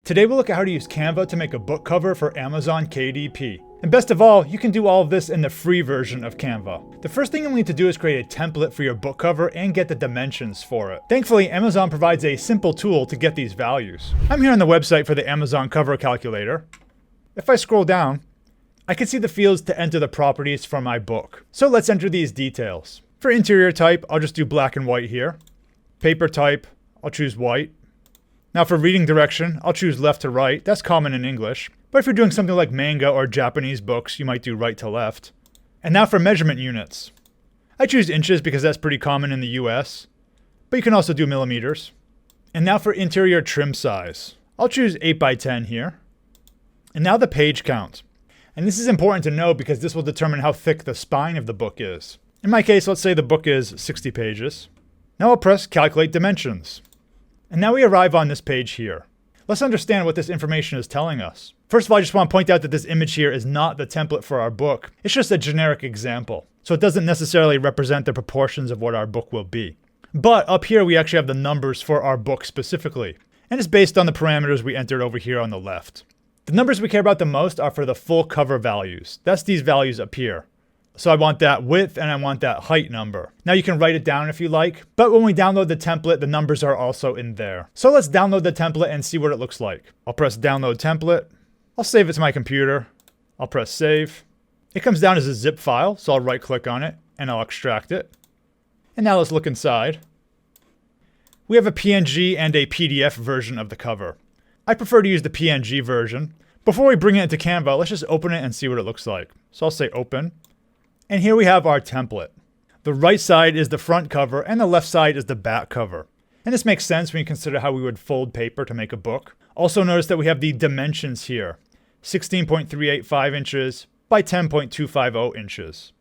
Today we'll look at how to use Canva to make a book cover for Amazon KDP. And best of all, you can do all of this in the free version of Canva. The first thing you'll need to do is create a template for your book cover and get the dimensions for it. Thankfully, Amazon provides a simple tool to get these values. I'm here on the website for the Amazon cover calculator. If I scroll down, I can see the fields to enter the properties for my book. So let's enter these details. For interior type, I'll just do black and white here. Paper type, I'll choose white. Now for reading direction, I'll choose left to right. That's common in English. But if you're doing something like manga or Japanese books, you might do right to left. And now for measurement units. I choose inches because that's pretty common in the US. But you can also do millimeters. And now for interior trim size. I'll choose 8 by 10 here. And now the page count. And this is important to know because this will determine how thick the spine of the book is. In my case, let's say the book is 60 pages. Now I'll press Calculate Dimensions. And now we arrive on this page here. Let's understand what this information is telling us. First of all, I just want to point out that this image here is not the template for our book. It's just a generic example. So it doesn't necessarily represent the proportions of what our book will be. But up here, we actually have the numbers for our book specifically. And it's based on the parameters we entered over here on the left. The numbers we care about the most are for the full cover values. That's these values up here. So I want that width and I want that height number. Now you can write it down if you like, but when we download the template, the numbers are also in there. So let's download the template and see what it looks like. I'll press download template. I'll save it to my computer. I'll press save. It comes down as a zip file, so I'll right click on it and I'll extract it. And now let's look inside. We have a PNG and a PDF version of the cover. I prefer to use the PNG version. Before we bring it into Canva, let's just open it and see what it looks like. So I'll say open. And here we have our template. The right side is the front cover and the left side is the back cover. And this makes sense when you consider how we would fold paper to make a book. Also notice that we have the dimensions here. 16.385 inches by 10.250 inches.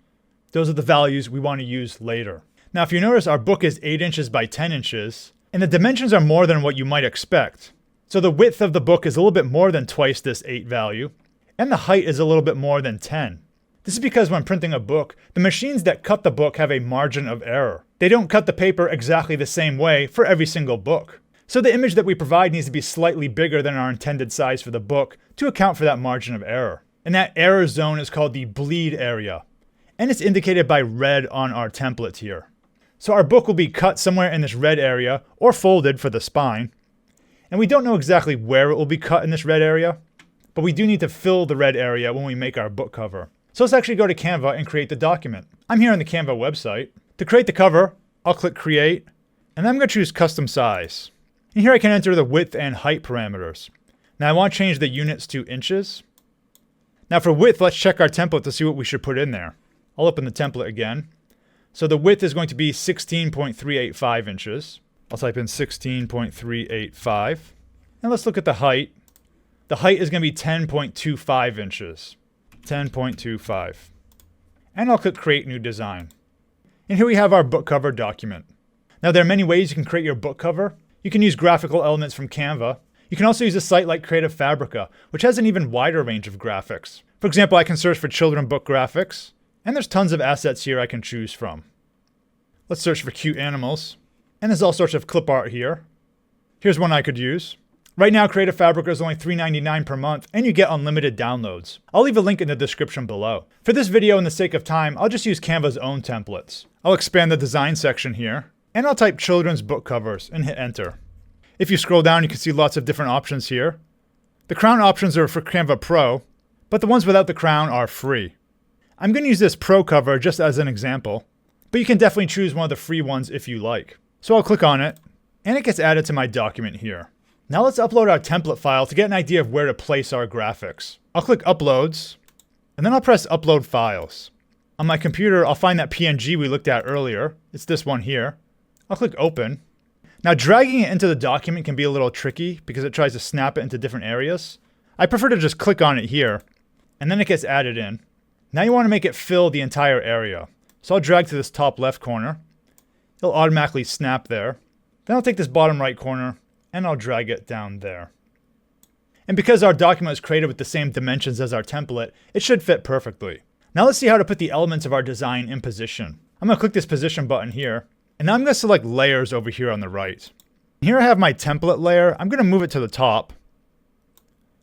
Those are the values we want to use later. Now if you notice, our book is 8 inches by 10 inches, and the dimensions are more than what you might expect. So the width of the book is a little bit more than twice this 8 value, and the height is a little bit more than 10. This is because when printing a book, the machines that cut the book have a margin of error. They don't cut the paper exactly the same way for every single book. So the image that we provide needs to be slightly bigger than our intended size for the book to account for that margin of error. And that error zone is called the bleed area. And it's indicated by red on our template here. So our book will be cut somewhere in this red area or folded for the spine. And we don't know exactly where it will be cut in this red area, but we do need to fill the red area when we make our book cover. So let's actually go to Canva and create the document. I'm here on the Canva website. To create the cover, I'll click Create, and then I'm going to choose Custom Size. And here I can enter the width and height parameters. Now I want to change the units to inches. Now for width, let's check our template to see what we should put in there. I'll open the template again. So the width is going to be 16.385 inches. I'll type in 16.385. And let's look at the height. The height is going to be 10.25 inches. 10.25. And I'll click Create New Design. And here we have our book cover document. Now there are many ways you can create your book cover. You can use graphical elements from Canva. You can also use a site like Creative Fabrica, which has an even wider range of graphics. For example, I can search for children book graphics, and there's tons of assets here I can choose from. Let's search for cute animals. And there's all sorts of clip art here. Here's one I could use. Right now, Creative Fabrica is only $3.99 per month, and you get unlimited downloads. I'll leave a link in the description below. For this video, in the sake of time, I'll just use Canva's own templates. I'll expand the design section here, and I'll type children's book covers and hit enter. If you scroll down, you can see lots of different options here. The crown options are for Canva Pro, but the ones without the crown are free. I'm going to use this Pro cover just as an example, but you can definitely choose one of the free ones if you like. So I'll click on it, and it gets added to my document here. Now let's upload our template file to get an idea of where to place our graphics. I'll click Uploads, and then I'll press Upload Files. On my computer, I'll find that PNG we looked at earlier. It's this one here. I'll click Open. Now dragging it into the document can be a little tricky because it tries to snap it into different areas. I prefer to just click on it here, and then it gets added in. Now you want to make it fill the entire area. So I'll drag to this top left corner. It'll automatically snap there. Then I'll take this bottom right corner, and I'll drag it down there. And because our document is created with the same dimensions as our template, it should fit perfectly. Now let's see how to put the elements of our design in position. I'm going to click this position button here, and now I'm going to select layers over here on the right. Here I have my template layer. I'm going to move it to the top.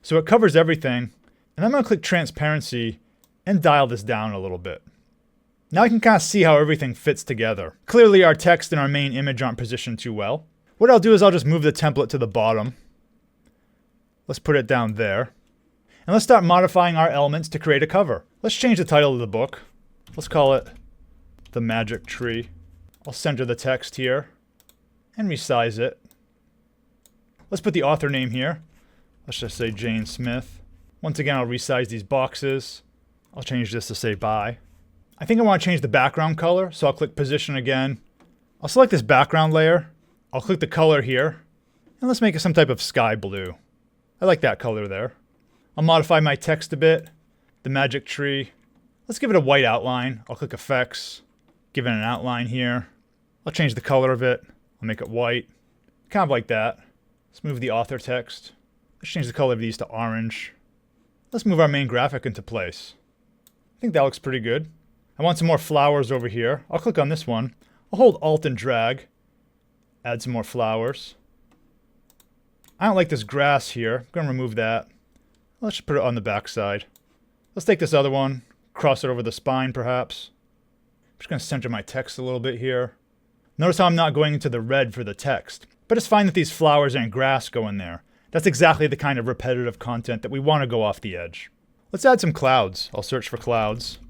So it covers everything, and I'm going to click transparency and dial this down a little bit. Now I can kind of see how everything fits together. Clearly our text and our main image aren't positioned too well. What I'll do is I'll just move the template to the bottom. Let's put it down there. And let's start modifying our elements to create a cover. Let's change the title of the book. Let's call it The Magic Tree. I'll center the text here and resize it. Let's put the author name here. Let's just say Jane Smith. Once again, I'll resize these boxes. I'll change this to say bye. I think I want to change the background color, so I'll click position again. I'll select this background layer. I'll click the color here. And let's make it some type of sky blue. I like that color there. I'll modify my text a bit. The Magic Tree. Let's give it a white outline. I'll click effects. Give it an outline here. I'll change the color of it. I'll make it white. Kind of like that. Let's move the author text. Let's change the color of these to orange. Let's move our main graphic into place. I think that looks pretty good. I want some more flowers over here. I'll click on this one. I'll hold Alt and drag. Add some more flowers. I don't like this grass here. I'm going to remove that. Let's just put it on the back side. Let's take this other one. Cross it over the spine perhaps. I'm just going to center my text a little bit here. Notice how I'm not going into the red for the text. But it's fine that these flowers and grass go in there. That's exactly the kind of repetitive content that we want to go off the edge. Let's add some clouds. I'll search for clouds.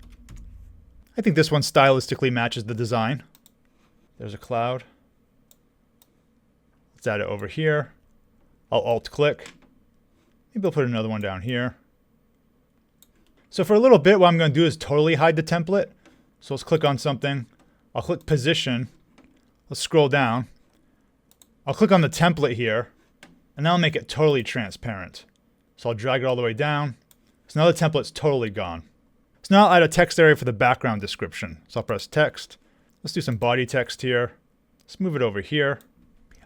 I think this one stylistically matches the design. There's a cloud. Let's add it over here. I'll alt-click. Maybe I'll put another one down here. So for a little bit, what I'm going to do is totally hide the template. So let's click on something. I'll click position. Let's scroll down. I'll click on the template here. And that'll make it totally transparent. So I'll drag it all the way down. So now the template's totally gone. So now I'll add a text area for the background description. So I'll press text. Let's do some body text here. Let's move it over here.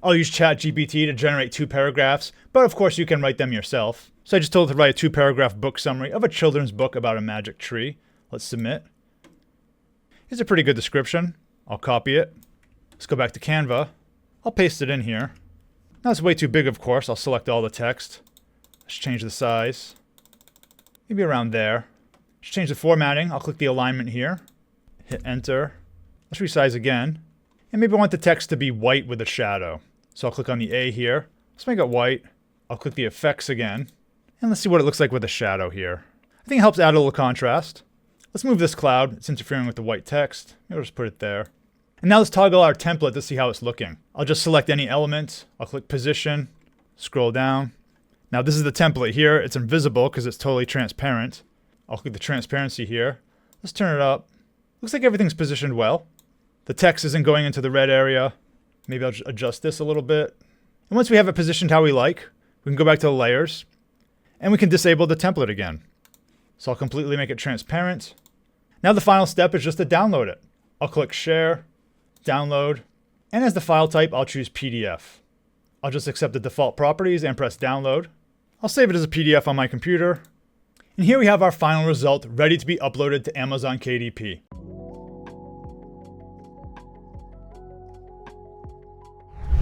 I'll use ChatGPT to generate 2 paragraphs, but of course you can write them yourself. So I just told it to write a 2-paragraph book summary of a children's book about a magic tree. Let's submit. Here's a pretty good description. I'll copy it. Let's go back to Canva. I'll paste it in here. Now it's way too big, of course. I'll select all the text. Let's change the size. Maybe around there. Let's change the formatting. I'll click the alignment here. Hit enter. Let's resize again. And maybe I want the text to be white with a shadow. So I'll click on the A here. Let's make it white. I'll click the effects again. And let's see what it looks like with a shadow here. I think it helps add a little contrast. Let's move this cloud. It's interfering with the white text. Maybe I'll just put it there. And now let's toggle our template to see how it's looking. I'll just select any element. I'll click position. Scroll down. Now this is the template here. It's invisible because it's totally transparent. I'll click the transparency here. Let's turn it up. Looks like everything's positioned well. The text isn't going into the red area. Maybe I'll just adjust this a little bit. And once we have it positioned how we like, we can go back to the layers. And we can disable the template again. So I'll completely make it transparent. Now the final step is just to download it. I'll click share, download, and as the file type, I'll choose PDF. I'll just accept the default properties and press download. I'll save it as a PDF on my computer. And here we have our final result ready to be uploaded to Amazon KDP.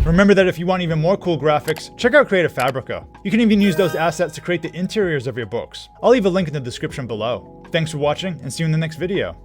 Remember that if you want even more cool graphics, check out Creative Fabrica. You can even use those assets to create the interiors of your books. I'll leave a link in the description below. Thanks for watching and see you in the next video.